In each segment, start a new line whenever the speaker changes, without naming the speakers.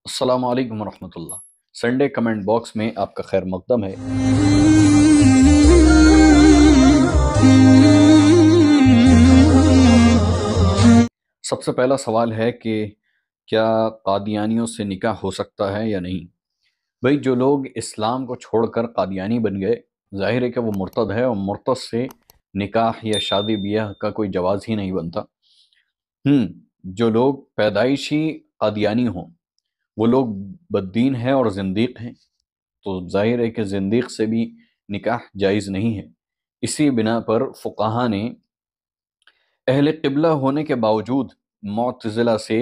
السلام علیکم ورحمۃ اللہ۔ سنڈے کمنٹ باکس میں آپ کا خیر مقدم ہے۔ سب سے پہلا سوال ہے کہ کیا قادیانیوں سے نکاح ہو سکتا ہے یا نہیں؟ بھئی جو لوگ اسلام کو چھوڑ کر قادیانی بن گئے، ظاہر ہے کہ وہ مرتد ہے، اور مرتد سے نکاح یا شادی بیاہ کا کوئی جواز ہی نہیں بنتا۔ جو لوگ پیدائشی قادیانی ہوں وہ لوگ بددین ہیں اور زندیق ہیں، تو ظاہر ہے کہ زندیق سے بھی نکاح جائز نہیں ہے۔ اسی بنا پر فقہا نے اہل قبلہ ہونے کے باوجود معتزلہ سے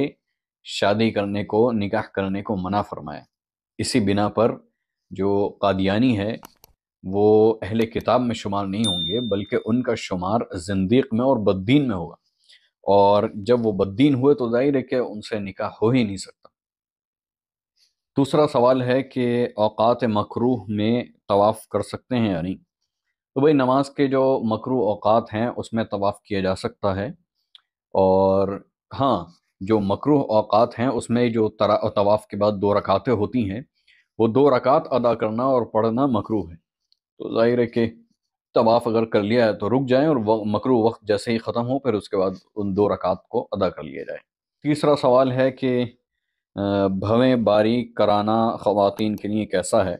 شادی کرنے کو، نکاح کرنے کو منع فرمایا۔ اسی بنا پر جو قادیانی ہے وہ اہل کتاب میں شمار نہیں ہوں گے، بلکہ ان کا شمار زندیق میں اور بددین میں ہوگا، اور جب وہ بددین ہوئے تو ظاہر ہے کہ ان سے نکاح ہو ہی نہیں سکتا۔ دوسرا سوال ہے کہ اوقات مکروہ میں طواف کر سکتے ہیں یا نہیں؟ تو بھئی نماز کے جو مکروہ اوقات ہیں اس میں طواف کیا جا سکتا ہے، اور ہاں جو مکروہ اوقات ہیں اس میں جو طواف کے بعد 2 رکعتیں ہوتی ہیں، وہ 2 رکعت ادا کرنا اور پڑھنا مکروہ ہے۔ تو ظاہر ہے کہ طواف اگر کر لیا ہے تو رک جائیں، اور مکروہ وقت جیسے ہی ختم ہو پھر اس کے بعد ان 2 رکعت کو ادا کر لیا جائے۔ تیسرا سوال ہے کہ بھویں باری کرانا خواتین کے لیے کیسا ہے؟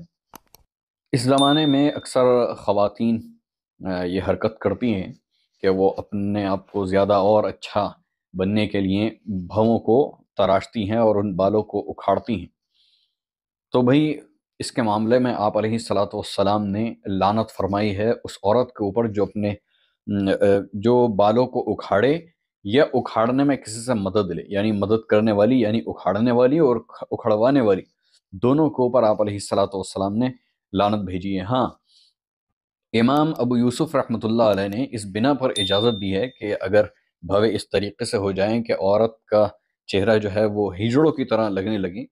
اس زمانے میں اکثر خواتین یہ حرکت کرتی ہیں کہ وہ اپنے آپ کو زیادہ اور اچھا بننے کے لیے بھووں کو تراشتی ہیں اور ان بالوں کو اکھاڑتی ہیں۔ تو بھئی اس کے معاملے میں آپ علیہ الصلاۃ والسلام نے لعنت فرمائی ہے اس عورت کے اوپر جو اپنے جو بالوں کو اکھاڑے یا اکھاڑنے میں کسی سے مدد لے، یعنی مدد کرنے والی یعنی اکھاڑنے والی اور اکھڑوانے والی، دونوں کے اوپر آپ علیہ الصلاۃ والسلام نے لعنت بھیجی ہے۔ ہاں، امام ابو یوسف رحمۃ اللہ علیہ نے اس بنا پر اجازت دی ہے کہ اگر بھوے اس طریقے سے ہو جائیں کہ عورت کا چہرہ جو ہے وہ ہجڑوں کی طرح لگنے لگیں،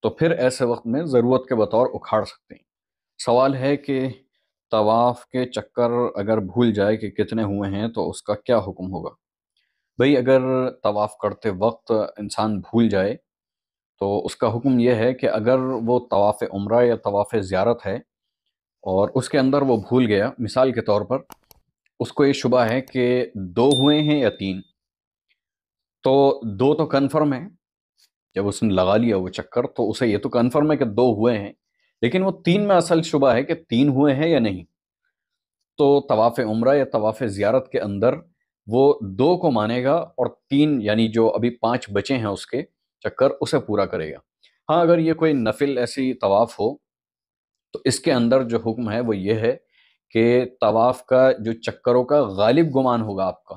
تو پھر ایسے وقت میں ضرورت کے بطور اکھاڑ سکتے ہیں۔ سوال ہے کہ طواف کے چکر اگر بھول جائے کہ کتنے ہوئے ہیں تو اس کا کیا حکم ہوگا؟ بھئی اگر طواف کرتے وقت انسان بھول جائے تو اس کا حکم یہ ہے کہ اگر وہ طواف عمرہ یا طواف زیارت ہے اور اس کے اندر وہ بھول گیا، مثال کے طور پر اس کو یہ شبہ ہے کہ 2 ہوئے ہیں یا 3، تو 2 تو کنفرم ہے، جب اس نے لگا لیا وہ چکر تو اسے یہ تو کنفرم ہے کہ 2 ہوئے ہیں، لیکن وہ 3 میں اصل شبہ ہے کہ 3 ہوئے ہیں یا نہیں۔ تو طواف عمرہ یا طواف زیارت کے اندر وہ 2 کو مانے گا، اور 3 یعنی جو ابھی 5 بچے ہیں اس کے چکر، اسے پورا کرے گا۔ ہاں اگر یہ کوئی نفل ایسی طواف ہو تو اس کے اندر جو حکم ہے وہ یہ ہے کہ طواف کا جو چکروں کا غالب گمان ہوگا آپ کا،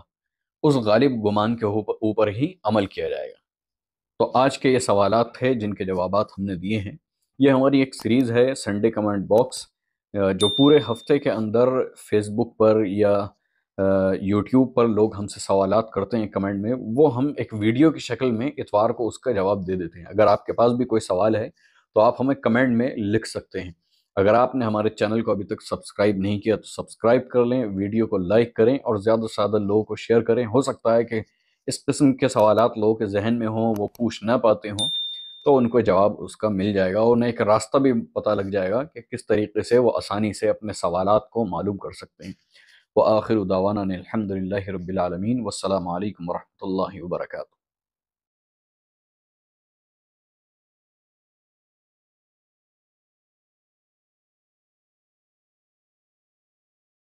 اس غالب گمان کے اوپر ہی عمل کیا جائے گا۔ تو آج کے یہ سوالات تھے جن کے جوابات ہم نے دیے ہیں۔ یہ ہماری ایک سیریز ہے سنڈے کمنٹ باکس، جو پورے ہفتے کے اندر فیس بک پر یا یوٹیوب پر لوگ ہم سے سوالات کرتے ہیں کمنٹ میں، وہ ہم ایک ویڈیو کی شکل میں اتوار کو اس کا جواب دے دیتے ہیں۔ اگر آپ کے پاس بھی کوئی سوال ہے تو آپ ہمیں کمنٹ میں لکھ سکتے ہیں۔ اگر آپ نے ہمارے چینل کو ابھی تک سبسکرائب نہیں کیا تو سبسکرائب کر لیں، ویڈیو کو لائک کریں اور زیادہ سے زیادہ لوگوں کو شیئر کریں۔ ہو سکتا ہے کہ اس قسم کے سوالات لوگوں کے ذہن میں ہوں، وہ پوچھ نہ پاتے ہوں، تو ان کو جواب اس کا مل جائے گا، اور انہیں ایک راستہ بھی پتہ لگ جائے گا کہ کس طریقے سے وہ آسانی سے اپنے سوالات کو معلوم کر سکتے ہیں۔ وآخر دعوانا الحمد للہ رب العالمین، والسلام علیکم ورحمۃ اللہ وبرکاتہ۔